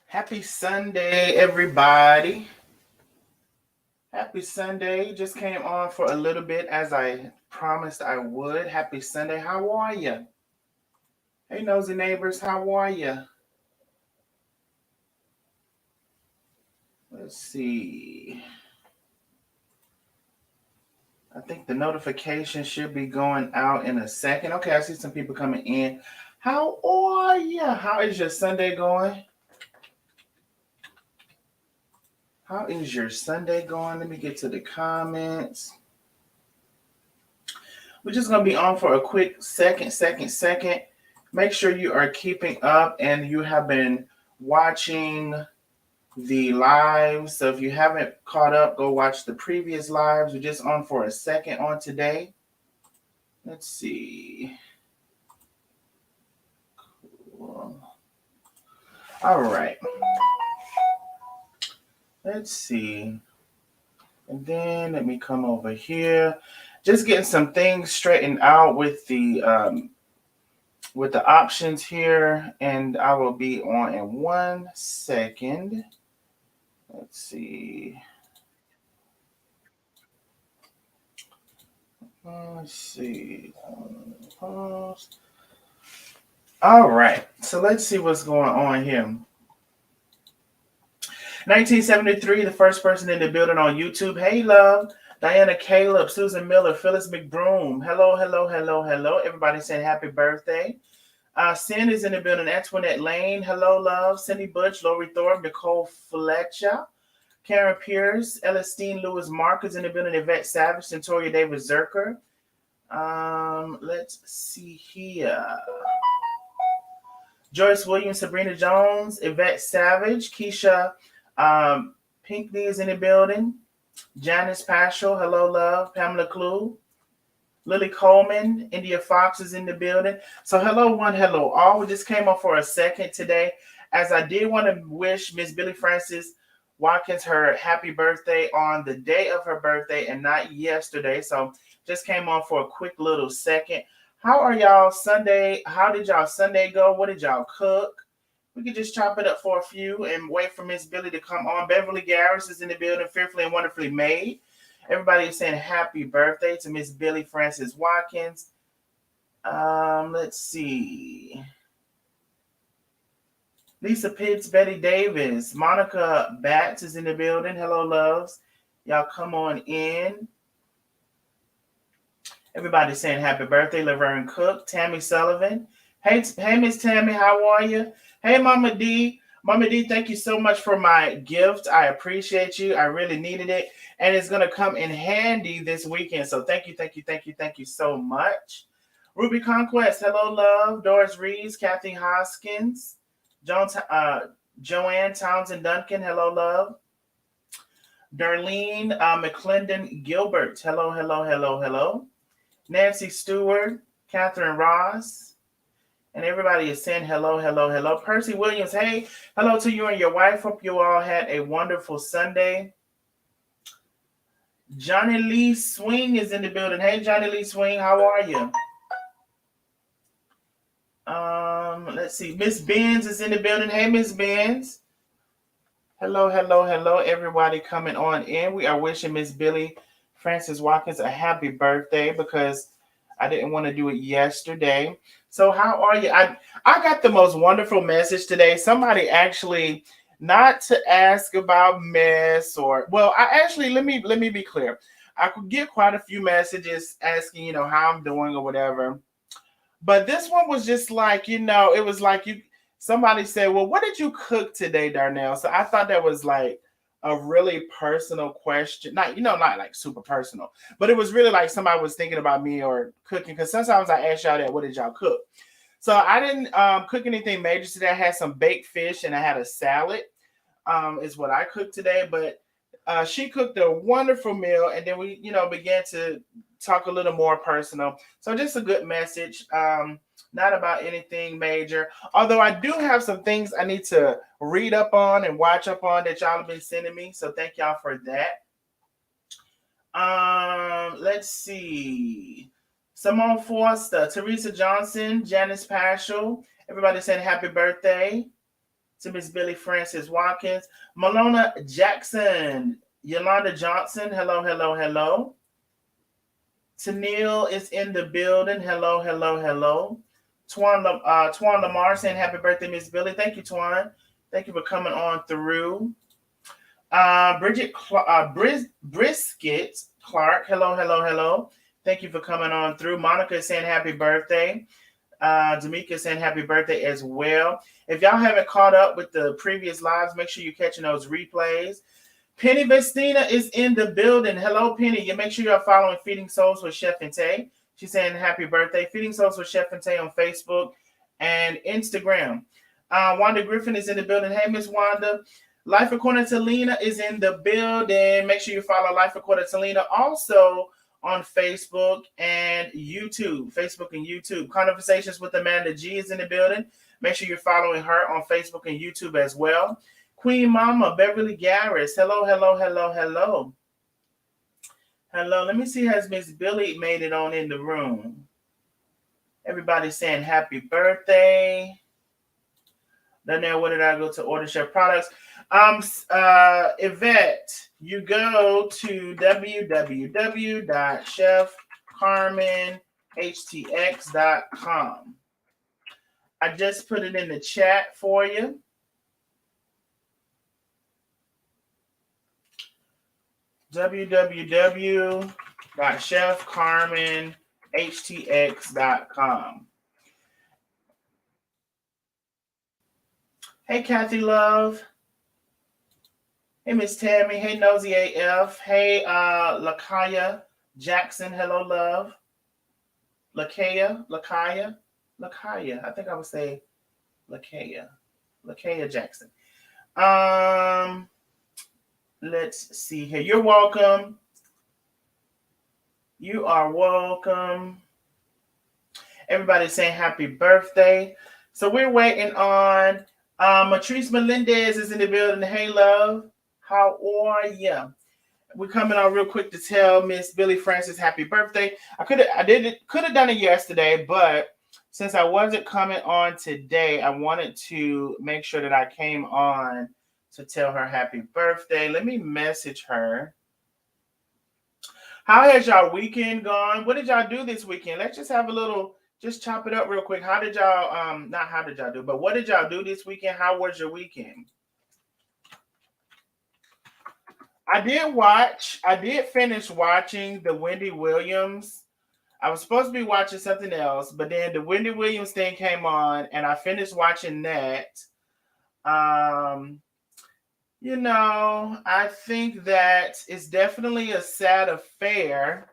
Happy Sunday, everybody. Happy Sunday. Just came on for a little bit as I promised I would. Happy Sunday. How are you? Hey, Nosy Neighbors, how are you? Let's see. I think the notification should be going out in a second. Okay, I see some people coming in. How are you? How is your Sunday going? How is your Sunday going? Let me get to the comments. We're just going to be on for a quick second. Make sure you are keeping up and you have been watching the lives. So if you haven't caught up, go watch the previous lives. We're just on for a second on today. Let's see. Cool. All right. Let's see. And then let me come over here. Just getting some things straightened out with the options here, and I will be on in 1 second. Let's see. Let's see. Post. All right. So let's see what's going on here. 1973, the first person in the building on YouTube. Hey, love. Diana Caleb, Susan Miller, Phyllis McBroom. Hello. Everybody saying happy birthday. Sin is in the building. Antoinette Lane. Hello, love. Cindy Butch, Lori Thorpe, Nicole Fletcher. Karen Pierce, Elistine Lewis Marcus in the building. Yvette Savage, Centoria Davis Zerker. Let's see here. Joyce Williams, Sabrina Jones, Yvette Savage, Keisha Pinckney is in the building. Janice Paschal, hello, love. Pamela Clue. Lily Coleman, India Fox is in the building. So hello, one, hello, all. We just came up for a second today, as I did want to wish Miss Billie Francis Watkins her happy birthday on the day of her birthday and not yesterday. So just came on for a quick little second. How are y'all Sunday? How did y'all Sunday go? What did y'all cook? We could just chop it up for a few and wait for Miss Billie to come on. Beverly Garris is in the building, fearfully and wonderfully made. Everybody is saying happy birthday to Miss Billie Francis Watkins. Let's see. Lisa Pitts, Betty Davis, Monica Batts is in the building. Hello, loves. Y'all come on in. Everybody's saying happy birthday. Laverne Cook, Tammy Sullivan. Hey, Miss Tammy, how are you? Hey, Mama D. Mama D, thank you so much for my gift. I appreciate you. I really needed it. And it's going to come in handy this weekend. So thank you so much. Ruby Conquest, hello, love. Doris Reeves, Kathy Hoskins, Joanne Townsend Duncan, hello, love. Darlene McClendon Gilbert, hello. Nancy Stewart, Catherine Ross, and everybody is saying hello. Percy Williams, hey, hello to you and your wife. Hope you all had a wonderful Sunday. Johnny Lee Swing is in the building. Hey, Johnny Lee Swing, how are you? Let's see. Miss Benz is in the building. Hey, Miss Benz. Hello, everybody coming on in. We are wishing Miss Billie Francis Watkins a happy birthday because I didn't want to do it yesterday. So how are you? I got the most wonderful message today. Somebody actually, not to ask about mess or, well, I actually, let me be clear. I could get quite a few messages asking, how I'm doing or whatever. But this one was just like, it was like somebody said, well, what did you cook today, Darnell? So I thought that was like a really personal question. Not like super personal, but it was really like somebody was thinking about me or cooking. Because sometimes I ask y'all that, what did y'all cook? So I didn't cook anything major today. I had some baked fish and I had a salad is what I cooked today. But she cooked a wonderful meal. And then we, began to talk a little more personal. So just a good message. Not about anything major. Although I do have some things I need to read up on and watch up on that y'all have been sending me. So thank y'all for that. Let's see. Simone Forster, Teresa Johnson, Janice Paschal. Everybody saying happy birthday. to Miss Billie Francis Watkins, Malona Jackson, Yolanda Johnson. Hello, hello, hello. Tennille is in the building. Hello, hello, hello. Twan Lamar saying happy birthday, Miss Billie. Thank you, Twan. Thank you for coming on through. Brisket Clark. Hello, hello, hello. Thank you for coming on through. Monica is saying happy birthday. D'Amica is saying happy birthday as well. If y'all haven't caught up with the previous lives, make sure you're catching those replays. Penny Vestina is in the building. Hello, Penny. You make sure you're following Feeding Souls with Chef and Tay. She's saying happy birthday. Feeding Souls with Chef and Tay on Facebook and Instagram. Wanda Griffin is in the building. Hey, Miss Wanda. Life According to Lena is in the building. Make sure you follow Life According to Lena also on Facebook and YouTube. Facebook and YouTube. Conversations with Amanda G is in the building. Make sure you're following her on Facebook and YouTube as well. Queen Mama, Beverly Garris. Hello, hello, hello, hello. Hello. Let me see, has Miss Billie made it on in the room? Everybody's saying happy birthday. Then there, where did I go to order chef products? Yvette, you go to www.chefcarmenhtx.com. I just put it in the chat for you. www.chefcarmenhtx.com. Hey, Kathy Love. Hey, Miss Tammy. Hey, Nosy AF. Hey, Lakaya Jackson. Hello, love. Lakaya. I think I would say Lakaya Jackson. Let's see here. You're welcome. You are welcome. Everybody's saying happy birthday. So we're waiting on Matrice Melendez is in the building. Hey, love. How are you? We're coming on real quick to tell Miss Billie Francis happy birthday. I could have done it yesterday, but since I wasn't coming on today, I wanted to make sure that I came on to tell her happy birthday. Let me message her. How has y'all weekend gone? What did y'all do this weekend? Let's just have a little, just chop it up real quick. How did y'all, not how did y'all do, but what did y'all do this weekend? How was your weekend? I did finish watching the Wendy Williams. I was supposed to be watching something else, but then the Wendy Williams thing came on and I finished watching that. I think that it's definitely a sad affair,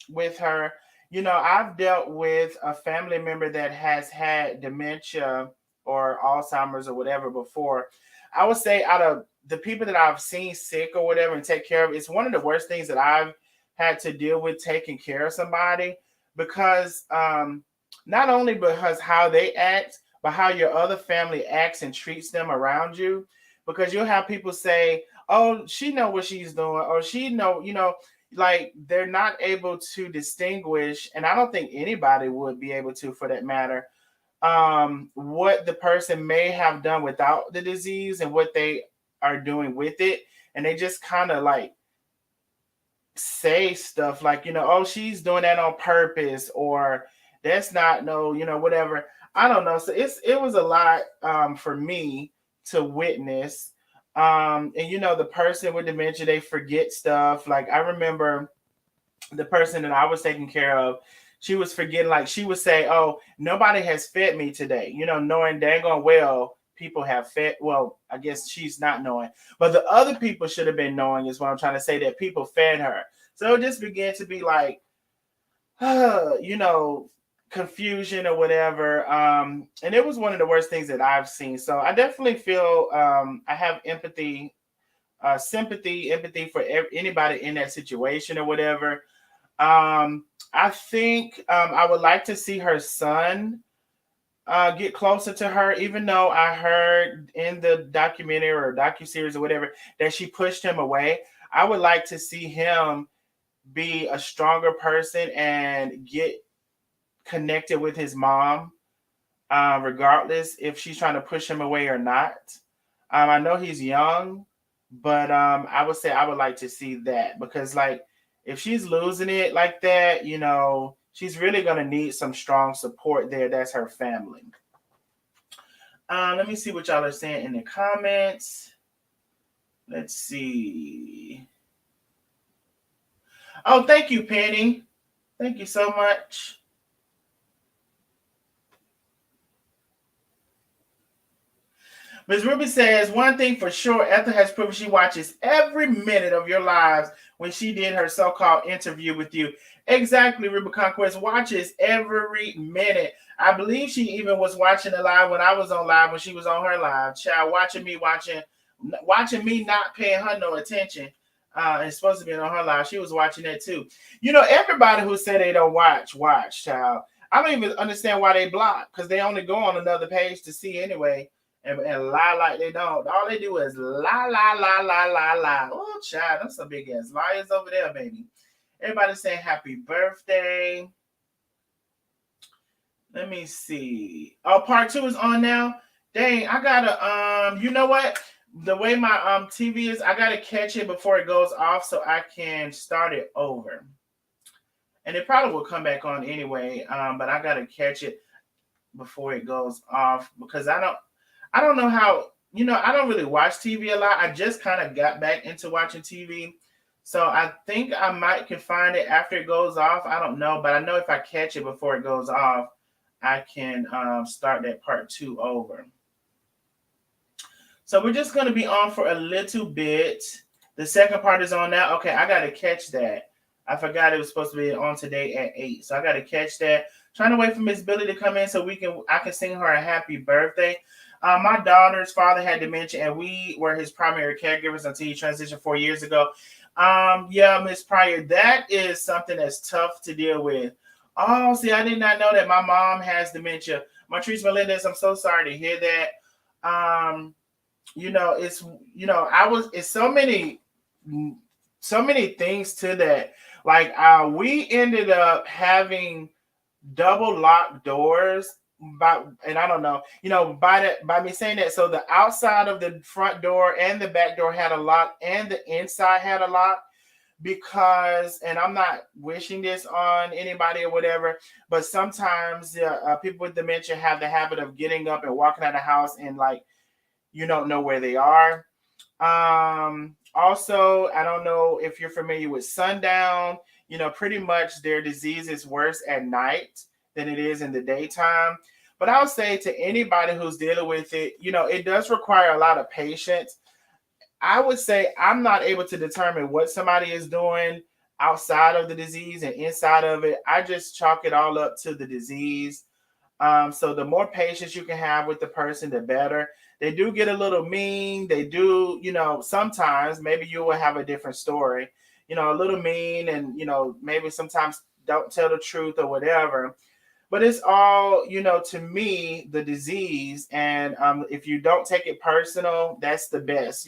with her. I've dealt with a family member that has had dementia or Alzheimer's or whatever before. I would say out of the people that I've seen sick or whatever and take care of, it's one of the worst things that I've had to deal with, taking care of somebody, because not only because how they act, but how your other family acts and treats them around you. Because you'll have people say, oh, she know what she's doing, or she know, like they're not able to distinguish, and I don't think anybody would be able to, for that matter, what the person may have done without the disease and what they are doing with it. And they just kind of like say stuff like, oh, she's doing that on purpose, or that's not, no, whatever. I don't know. So it was a lot for me to witness. And the person with dementia, they forget stuff. Like I remember the person that I was taking care of, she was forgetting, like she would say, oh, nobody has fed me today, knowing dang on well people have fed. Well, I guess she's not knowing, but the other people should have been knowing, is what I'm trying to say, that people fed her. So it just began to be like, confusion or whatever. And it was one of the worst things that I've seen. So I definitely feel I have empathy, empathy for anybody in that situation or whatever. I think I would like to see her son get closer to her, even though I heard in the documentary or docuseries or whatever that she pushed him away. I would like to see him be a stronger person and get connected with his mom. regardless if she's trying to push him away or not. I know he's young, but I would say I would like to see that because, like, if she's losing it like that, she's really going to need some strong support there. That's her family. Let me see what y'all are saying in the comments. Let's see. Oh, thank you, Penny. Thank you so much. Ms. Ruby says, one thing for sure, Ethel has proven she watches every minute of your lives when she did her so-called interview with you. Exactly, Ruby Conquest watches every minute. I believe she even was watching the live when I was on live, when she was on her live. Child, watching me not paying her no attention. And supposed to be on her live. She was watching that too. Everybody who said they don't watch, child. I don't even understand why they block, because they only go on another page to see anyway. And lie like they don't. All they do is lie. Oh, child, them some big ass liars over there, baby. Everybody saying happy birthday. Let me see. Oh, part 2 is on now. Dang, I gotta you know what? The way my TV is, I gotta catch it before it goes off so I can start it over. And it probably will come back on anyway. But I gotta catch it before it goes off because I don't know how, I don't really watch TV a lot. I just kind of got back into watching TV. So I think I might can find it after it goes off. I don't know, but I know if I catch it before it goes off, I can start that part 2 over. So we're just going to be on for a little bit. The second part is on now. Okay, I got to catch that. I forgot it was supposed to be on today at 8. So I got to catch that. Trying to wait for Miss Billie to come in so I can sing her a happy birthday. My daughter's father had dementia, and we were his primary caregivers until he transitioned 4 years ago. Yeah, Miss Pryor, that is something that's tough to deal with. Oh, see, I did not know that my mom has dementia. Matrice Melendez, I'm so sorry to hear that. It's so many things to that. Like, we ended up having double locked doors and I don't know, by me saying that, so the outside of the front door and the back door had a lock and the inside had a lock because, and I'm not wishing this on anybody or whatever, but sometimes people with dementia have the habit of getting up and walking out of the house and, like, you don't know where they are. Also, I don't know if you're familiar with sundown. Pretty much their disease is worse at night than it is in the daytime. But I'll say to anybody who's dealing with it, it does require a lot of patience. I would say I'm not able to determine what somebody is doing outside of the disease and inside of it. I just chalk it all up to the disease. So the more patience you can have with the person, the better. They do get a little mean. They do, sometimes maybe you will have a different story, a little mean and, maybe sometimes don't tell the truth or whatever. But it's all, to me, the disease. And if you don't take it personal, that's the best,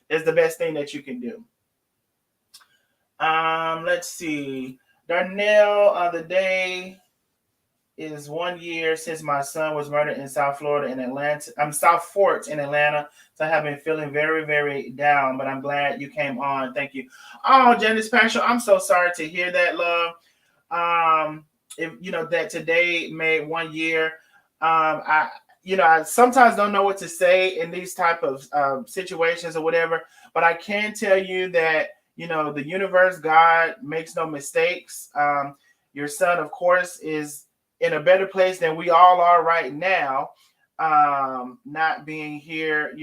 that's the best thing that you can do. Let's see. Darnell, the day is 1 year since my son was murdered in South Florida in Atlanta. South Fort in Atlanta. So I have been feeling very, very down, but I'm glad you came on. Thank you. Oh, Janice Paschal, I'm so sorry to hear that, love. If that today made 1 year. I sometimes don't know what to say in these type of situations or whatever, but I can tell you that, the universe, God makes no mistakes. Your son, of course, is in a better place than we all are right now, not being here,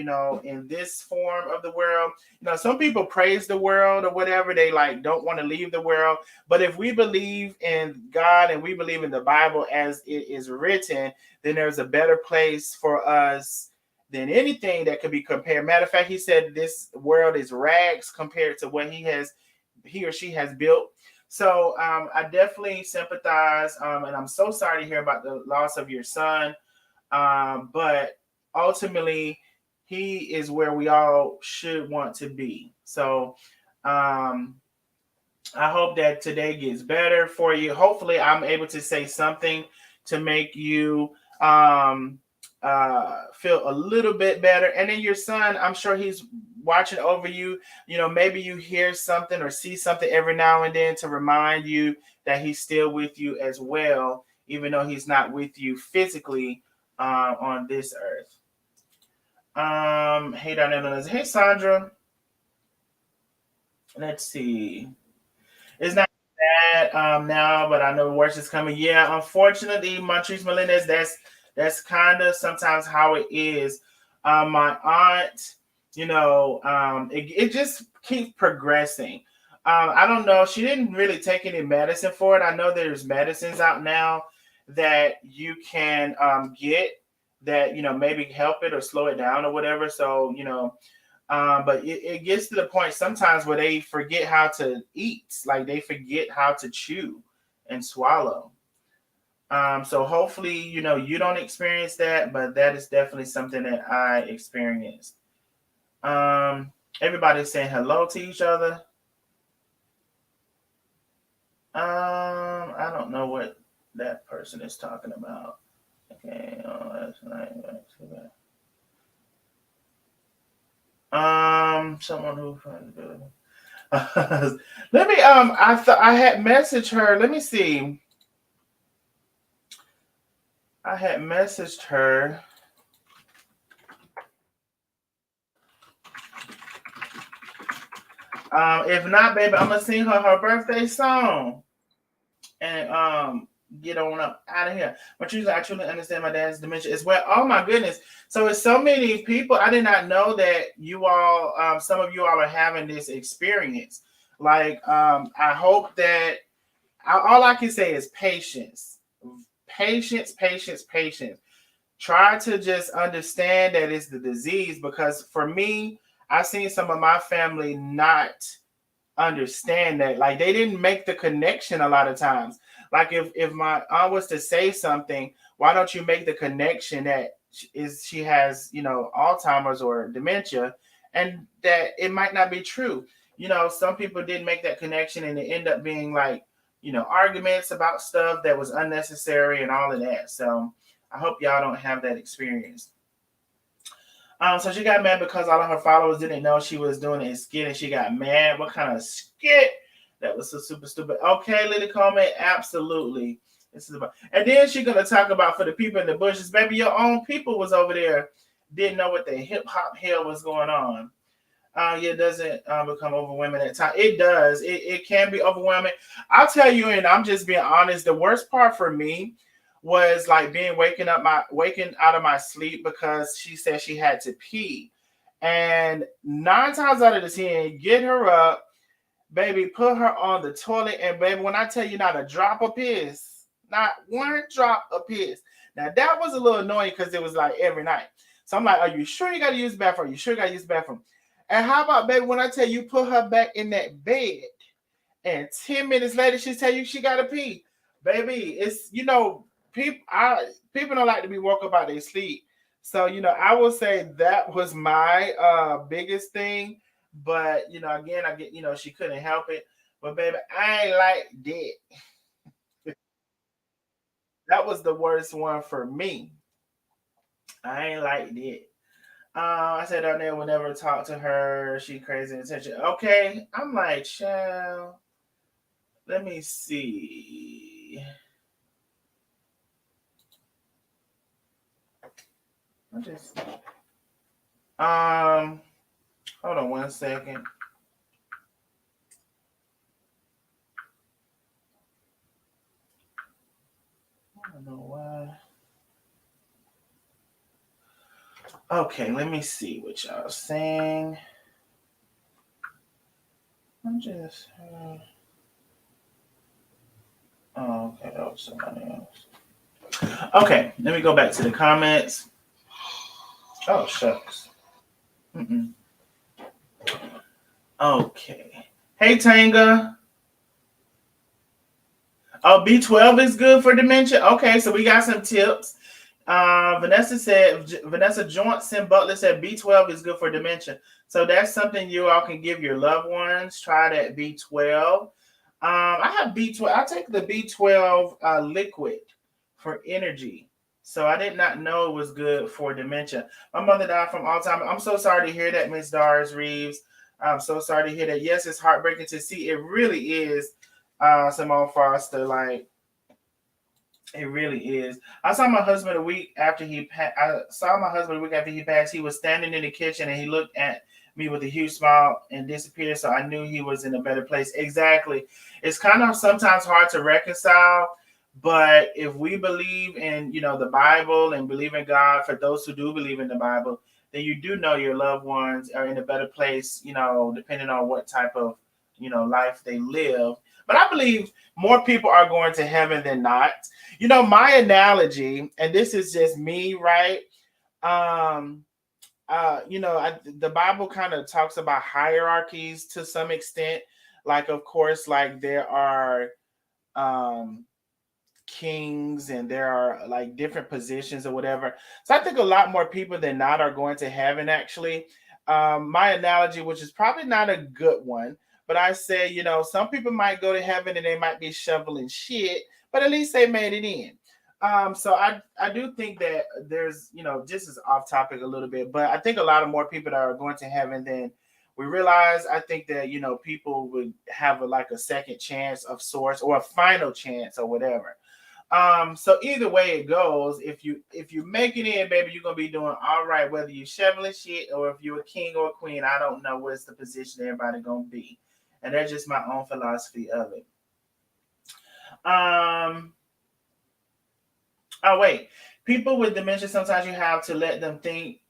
in this form of the world. Some people praise the world or whatever. They don't want to leave the world. But if we believe in God and we believe in the Bible as it is written, then there's a better place for us than anything that could be compared. Matter of fact, he said this world is rags compared to what he or she has built. So I definitely sympathize, and I'm so sorry to hear about the loss of your son. But ultimately, he is where we all should want to be. So I hope that today gets better for you. Hopefully, I'm able to say something to make you um, feel a little bit better. And then your son, I'm sure he's watching over you. Maybe you hear something or see something every now and then to remind you that he's still with you as well, even though he's not with you physically on this earth. Hey, Donna. Hey, Sandra. Let's see. It's not bad now, but I know worse is coming. Yeah, unfortunately, Montrese Melendez, that's kind of sometimes how it is. My aunt, it just keeps progressing. I don't know. She didn't really take any medicine for it. I know there's medicines out now that you can get that maybe help it or slow it down or whatever. So but it gets to the point sometimes where they forget how to eat, like they forget how to chew and swallow. So hopefully, you don't experience that, but that is definitely something that I experienced. Everybody's saying hello to each other. I don't know what that person is talking about. Okay, that's not someone who let me I thought I had messaged her. Let me see. I had messaged her. If not, baby, I'm gonna sing her birthday song and get on up out of here. But usually I truly understand my dad's dementia as well. Oh my goodness. So it's so many people. I did not know that you all some of you all are having this experience. Like I hope that all I can say is patience. Patience, patience, patience. Try to just understand that it's the disease, because for me, I've seen some of my family not understand that, like they didn't make the connection a lot of times. Like if my aunt was to say something, why don't you make the connection that she has Alzheimer's or dementia, and that it might not be true. Some people didn't make that connection, and it end up being like arguments about stuff that was unnecessary and all of that. So I hope y'all don't have that experience. So she got mad because all of her followers didn't know she was doing a skit, and she got mad. What kind of skit? That was so super stupid. Okay, Lily Coleman, absolutely. This is about, and then she's gonna talk about for the people in the bushes, baby. Your own people was over there, didn't know what the hip hop hell was going on. Yeah, it doesn't become overwhelming at times. It does. It can be overwhelming. I'll tell you, and I'm just being honest. The worst part for me was like waking out of my sleep because she said she had to pee, and 9 times out of the 10, get her up, baby, put her on the toilet, and baby, when I tell you not a drop of piss, not one drop of piss. Now that was a little annoying because it was like every night. So I'm like, are you sure you got to use the bathroom? Are you sure you got to use the bathroom? And how about, baby, when I tell you put her back in that bed, and 10 minutes later she tell you she got to pee, baby, it's people don't like to be woke up out of their sleep. So I will say that was my biggest thing. But again, I get she couldn't help it. But baby, I ain't like that. That was the worst one for me. I ain't like that. I said I never would never talk to her. She crazy attention. Okay, I'm like, child. Let me see. I just hold on 1 second. I don't know why. Okay, let me see what y'all saying. I'm just. Oh, okay, that was somebody else. Okay, let me go back to the comments. Oh, shucks. Mm-mm. Okay. Hey, Tanga. Oh, B12 is good for dementia. Okay, so we got some tips. Vanessa Johnson Butler said B12 is good for dementia. So that's something you all can give your loved ones. Try that B12. I have B12. I take the B12 liquid for energy. So I did not know it was good for dementia. My mother died from Alzheimer's. I'm so sorry to hear that, Miss Doris Reeves. I'm so sorry to hear that. Yes, it's heartbreaking to see. It really is, Simone Foster. Like, it really is. I saw my husband a week after he passed. I saw my husband a week after he passed. He was standing in the kitchen and he looked at me with a huge smile and disappeared. So I knew he was in a better place. Exactly. It's kind of sometimes hard to reconcile, but if we believe in, the Bible and believe in God, for those who do believe in the Bible, then you do know your loved ones are in a better place, depending on what type of, life they live. But I believe more people are going to heaven than not. My analogy, and this is just me, right? Um, the Bible kind of talks about hierarchies to some extent. Like, of course, like there are um kings and there are like different positions or whatever. So I think a lot more people than not are going to heaven actually. My analogy, which is probably not a good one, but I say, some people might go to heaven and they might be shoveling shit, but at least they made it in. So I do think that there's, just as off topic a little bit, but I think a lot of more people that are going to heaven than we realize. I think that, people would have like a second chance of sorts or a final chance or whatever. So either way it goes, if you make it in, baby, you're gonna be doing all right, whether you shoveling shit or if you're a king or a queen. I don't know what's the position everybody gonna be. And that's just my own philosophy of it. Um oh wait. People with dementia, sometimes you have to let them think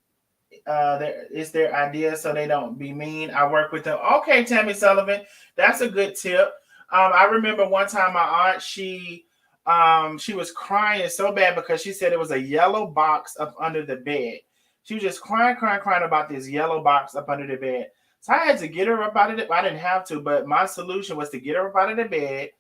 it's their idea so they don't be mean. I work with them. Okay, Tammy Sullivan, that's a good tip. I remember one time my aunt, she was crying so bad because she said it was a yellow box up under the bed. She was just crying, crying, crying about this yellow box up under the bed. So I had to get her up out of it. I didn't have to, but my solution was to get her up out of the bed,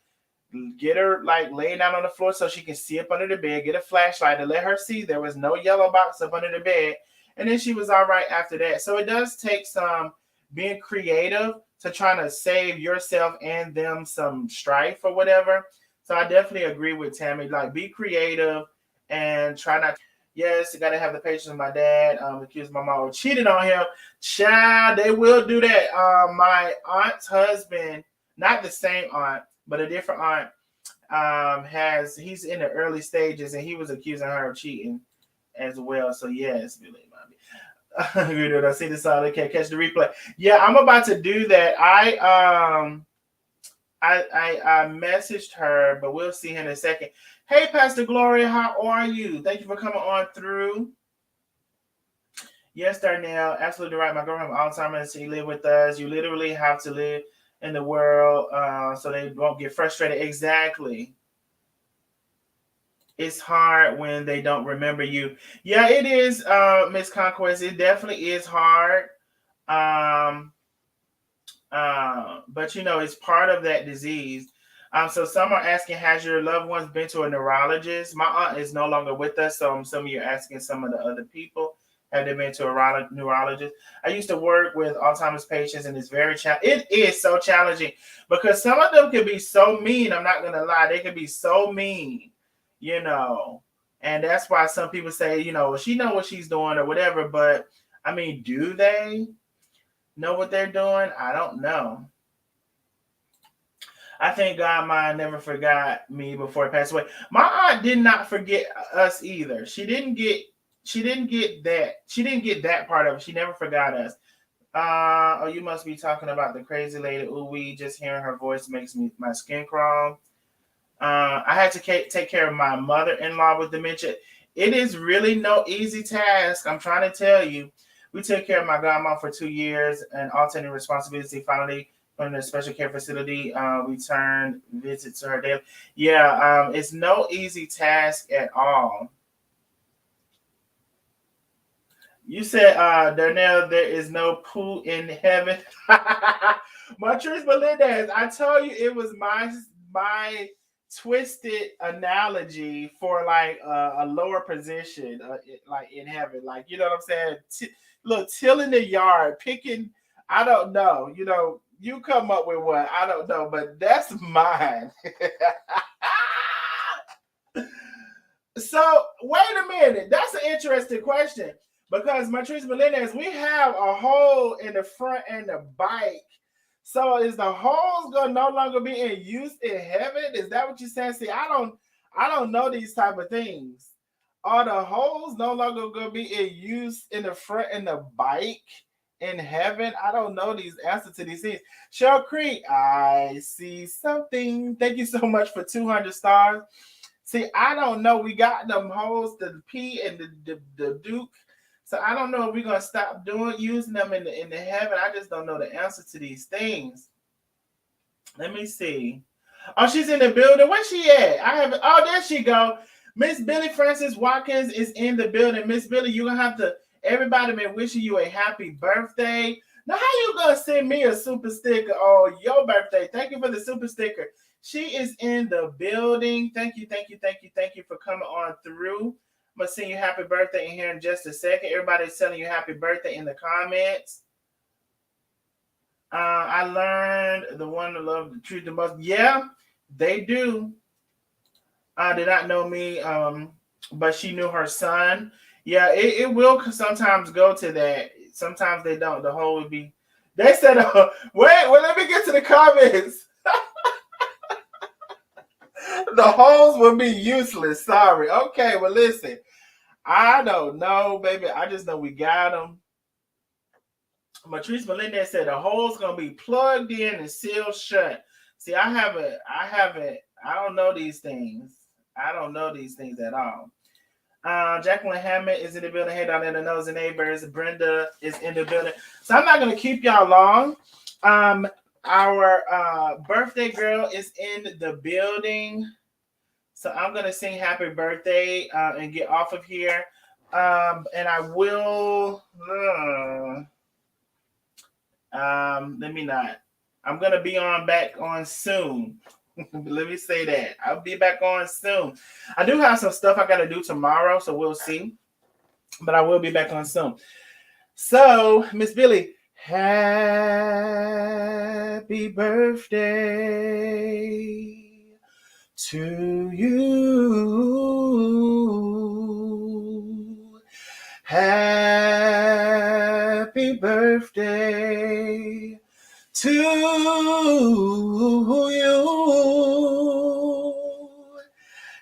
get her like laying down on the floor so she can see up under the bed, get a flashlight and let her see there was no yellow box up under the bed. And then she was all right after that. So it does take some being creative to trying to save yourself and them some strife or whatever. So I definitely agree with Tammy. Like, be creative and try not. Yes, you gotta have the patience with my dad. Accused my mom of cheating on him. Child, they will do that. My aunt's husband, not the same aunt, but a different aunt, he's in the early stages and he was accusing her of cheating as well. So yes, Billie, mommy. I see this all. Okay, catch the replay. Yeah, I'm about to do that. I messaged her, but we'll see her in a second. Hey, Pastor Gloria, how are you? Thank you for coming on through. Yes, Darnell, absolutely right. My girlfriend Alzheimer's, she live with us. You literally have to live in the world so they won't get frustrated. Exactly. It's hard when they don't remember you. Yeah, it is, Miss Conquest. It definitely is hard. Um, but it's part of that disease. So some are asking, has your loved ones been to a neurologist? My aunt is no longer with us, so I'm assuming you're asking some of the other people. Have they been to a neurologist? I used to work with Alzheimer's patients, and it is so challenging because some of them can be so mean. I'm not gonna lie, they can be so mean, and that's why some people say, she know what she's doing or whatever. But I mean, do they know what they're doing? I don't know. I think God mine never forgot me before he passed away. My aunt did not forget us either. She didn't get that. She didn't get that part of it. She never forgot us. Oh, you must be talking about the crazy lady. Ooh, just hearing her voice makes my skin crawl. I had to take care of my mother-in-law with dementia. It is really no easy task. I'm trying to tell you. We took care of my grandma for 2 years and alternating responsibility. Finally, from the special care facility, returned visits to her daily. Yeah, it's no easy task at all. You said, Darnell, there is no poo in heaven. Matrice Melendez, I told you it was my twisted analogy for like a lower position, like in heaven. Like, you know what I'm saying? Look, tilling the yard, picking, I don't know. You come up with one. I don't know, but that's mine. So wait a minute. That's an interesting question because Matrice Melendez, we have a hole in the front and the bike. So is the holes gonna no longer be in use in heaven? Is that what you're saying? See, I don't know these type of things. Are the holes no longer gonna be in use in the front and the bike in heaven? I don't know these answers to these things. Shell Creek, I see something. Thank you so much for 200 stars. See, I don't know. We got them holes, the P and the Duke. So I don't know if we're gonna stop using them in the heaven. I just don't know the answer to these things. Let me see. Oh, she's in the building. Where's she at? I have. Oh, there she go. Miss Billie Francis Watkins is in the building. Miss Billie, you're gonna have to. Everybody been wishing you a happy birthday. Now, how you gonna send me a super sticker on your birthday? Thank you for the super sticker. She is in the building. Thank you, thank you, thank you, thank you for coming on through. I'm gonna sing you happy birthday in here in just a second. Everybody's telling you happy birthday in the comments. I learned the one to love the truth the most. Yeah, they do. Did not know me, but she knew her son. Yeah, it will sometimes go to that. Sometimes they don't. The whole would be. They said, wait, well, let me get to the comments. The holes will be useless. Sorry. Okay, well, listen. I don't know, baby. I just know we got them. Matrice Melendez said the hole's gonna be plugged in and sealed shut. See, I don't know these things. I don't know these things at all. Jacqueline Hammond is in the building. Hey, down in the Nosy Neighbors. Brenda is in the building. So I'm not gonna keep y'all long. Our birthday girl is in the building. So I'm gonna sing happy birthday and get off of here. And I will. Let me not. I'm gonna be back on soon. Let me say that. I'll be back on soon. I do have some stuff I gotta do tomorrow, so we'll see. But I will be back on soon. So, Miss Billie, happy birthday to you. Happy birthday to you.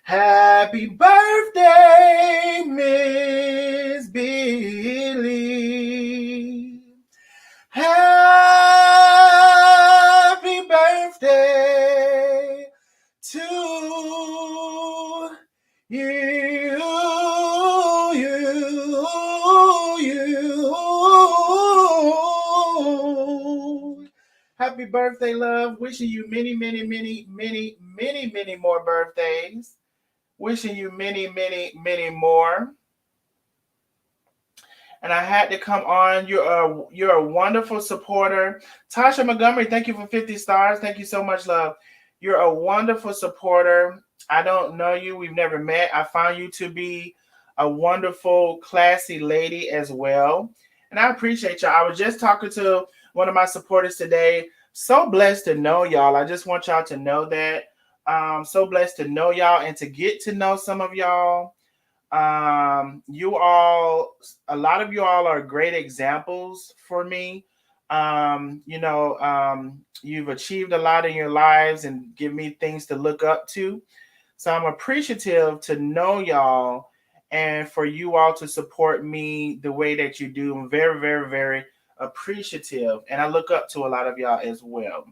Happy birthday, Miss Billie. Happy birthday to you. Happy birthday, love. Wishing you many, many, many, many, many, many more birthdays. Wishing you many, many, many more. And I had to come on. You're a wonderful supporter. Tasha Montgomery, thank you for 50 stars. Thank you so much, love. You're a wonderful supporter. I don't know you. We've never met. I found you to be a wonderful, classy lady as well. And I appreciate y'all. I was just talking to one of my supporters today. So blessed to know y'all. I just want y'all to know that. So blessed to know y'all and to get to know some of y'all. You all, a lot of you all are great examples for me. You've achieved a lot in your lives and give me things to look up to. So I'm appreciative to know y'all and for you all to support me the way that you do. I'm very, very, very appreciative. And I look up to a lot of y'all as well.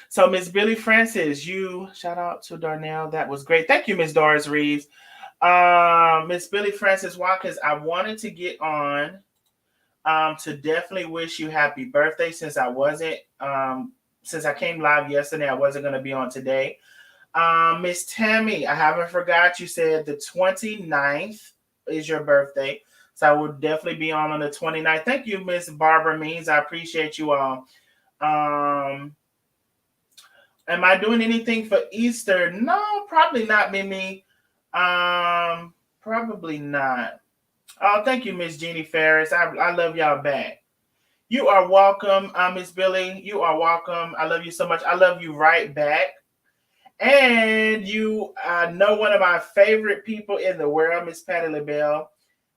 So Miss Billie Francis, you shout out to Darnell. That was great. Thank you, Miss Doris Reeves. Miss Billie Francis Watkins, I wanted to get on to definitely wish you happy birthday since I wasn't since I came live yesterday, I wasn't going to be on today. Miss Tammy, I haven't forgot you said the 29th is your birthday. So I will definitely be on the 29th. Thank you, Miss Barbara Means. I appreciate you all. Am I doing anything for Easter? No, probably not, Mimi. Probably not. Oh, thank you, Miss Jeannie Ferris. I love y'all back. You are welcome, Miss Billie. You are welcome. I love you so much. I love you right back. And you know one of my favorite people in the world, Miss Patty LaBelle.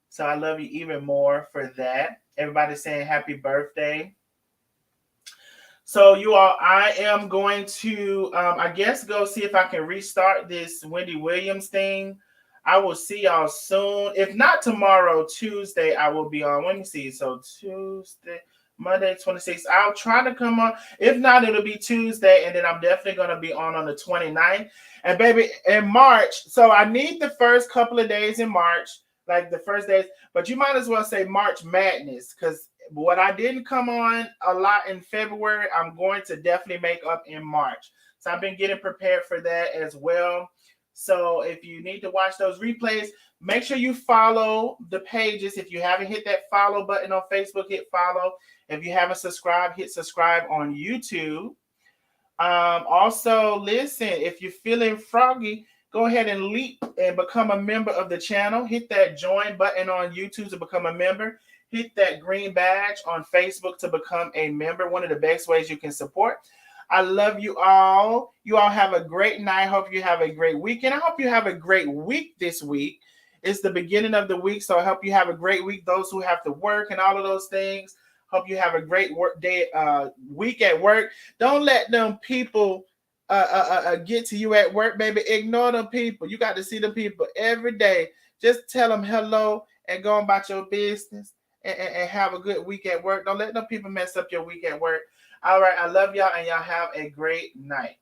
So I love you even more for that. Everybody saying happy birthday. So you all, I am going to, I guess, go see if I can restart this Wendy Williams thing. I will see y'all soon. If not tomorrow, Tuesday, I will be on. Let me see. So Tuesday, Monday, 26th. I'll try to come on. If not, it'll be Tuesday, and then I'm definitely going to be on the 29th. And baby, in March, so I need the first couple of days in March, like the first days, but you might as well say March Madness, because what I didn't come on a lot in February, I'm going to definitely make up in March. So I've been getting prepared for that as well. So if you need to watch those replays, make sure you follow the pages. If you haven't hit that follow button on Facebook, hit follow. If you haven't subscribed, hit subscribe on YouTube. Also, listen, if you're feeling froggy, go ahead and leap and become a member of the channel. Hit that join button on YouTube to become a member. Hit that green badge on Facebook to become a member. One of the best ways you can support. I love you all. You all have a great night. Hope you have a great weekend. I hope you have a great week this week. It's the beginning of the week, so I hope you have a great week. Those who have to work and all of those things, hope you have a great work day, week at work. Don't let them people get to you at work, baby. Ignore them people. You got to see them people every day. Just tell them hello and go about your business and have a good week at work. Don't let them people mess up your week at work. All right, I love y'all, and y'all have a great night.